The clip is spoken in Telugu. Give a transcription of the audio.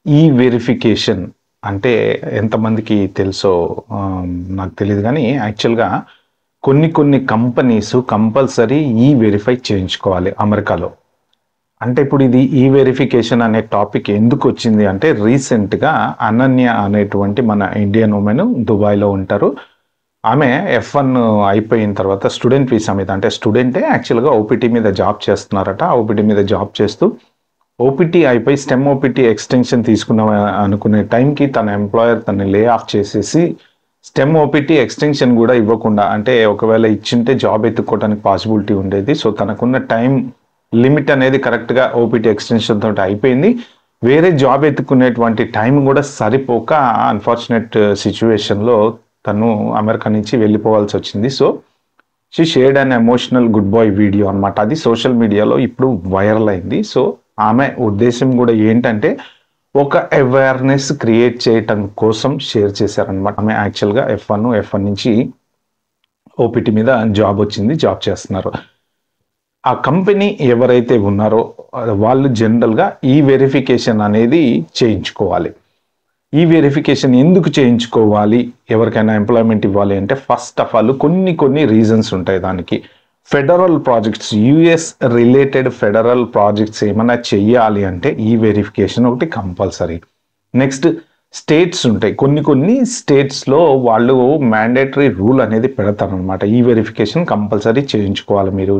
ఈ వెరిఫికేషన్ అంటే ఎంతమందికి తెలుసో నాకు తెలియదు కానీ యాక్చువల్గా కొన్ని కంపెనీస్ కంపల్సరీ ఈ వెరిఫై చేయించుకోవాలి అమెరికాలో. అంటే ఇప్పుడు ఇది ఈ వెరిఫికేషన్ అనే టాపిక్ ఎందుకు వచ్చింది అంటే రీసెంట్గా అనన్య అనేటువంటి మన ఇండియన్ ఉమెన్ దుబాయ్లో ఉంటారు. ఆమె F1 అయిపోయిన తర్వాత స్టూడెంట్ వీసా మీద, అంటే స్టూడెంటే యాక్చువల్గా ఓపీటీ మీద జాబ్ చేస్తున్నారట. ఓపీటీ మీద జాబ్ చేస్తూ ఓపీటీ అయిపోయి స్టెమ్ ఓపీటీ ఎక్స్టెన్షన్ తీసుకున్నాం అనుకునే టైంకి తన ఎంప్లాయర్ తనని లే ఆఫ్ చేసేసి స్టెమ్ ఓపీటీ ఎక్స్టెన్షన్ కూడా ఇవ్వకుండా, అంటే ఒకవేళ ఇచ్చింటే జాబ్ ఎత్తుక్కోవడానికి పాసిబిలిటీ ఉండేది. సో తనకున్న టైం లిమిట్ అనేది కరెక్ట్గా ఓపీటీ ఎక్స్టెన్షన్ తోటి అయిపోయింది. వేరే జాబ్ ఎత్తుకునేటువంటి టైం కూడా సరిపోక అన్ఫార్చునేట్ సిచ్యువేషన్లో తను అమెరికా నుంచి వెళ్ళిపోవాల్సి వచ్చింది. So she shared an emotional goodbye video అనమాట. అది సోషల్ మీడియాలో ఇప్పుడు వైరల్ అయింది. సో ఆమె ఉద్దేశం కూడా ఏంటంటే ఒక అవేర్నెస్ క్రియేట్ చేయటం కోసం షేర్ చేశారనమాట. ఆమె యాక్చువల్గా F1 నుంచి ఓపీటీ మీద జాబ్ వచ్చింది, జాబ్ చేస్తున్నారు. ఆ కంపెనీ ఎవరైతే ఉన్నారో వాళ్ళు జనరల్గా ఈ వెరిఫికేషన్ అనేది చేయించుకోవాలి. ఈ వెరిఫికేషన్ ఎందుకు చేయించుకోవాలి, ఎవరికైనా ఎంప్లాయ్మెంట్ ఇవ్వాలి అంటే ఫస్ట్ ఆఫ్ ఆల్ కొన్ని రీజన్స్ ఉంటాయి దానికి. Federal projects, US related federal projects ఏమైనా చెయ్యాలి అంటే ఈ వెరిఫికేషన్ ఒకటి కంపల్సరీ. నెక్స్ట్ స్టేట్స్ ఉంటాయి, కొన్ని స్టేట్స్లో వాళ్ళు మ్యాండేటరీ రూల్ అనేది పెడతారనమాట. ఈ వెరిఫికేషన్ కంపల్సరీ చేయించుకోవాలి మీరు.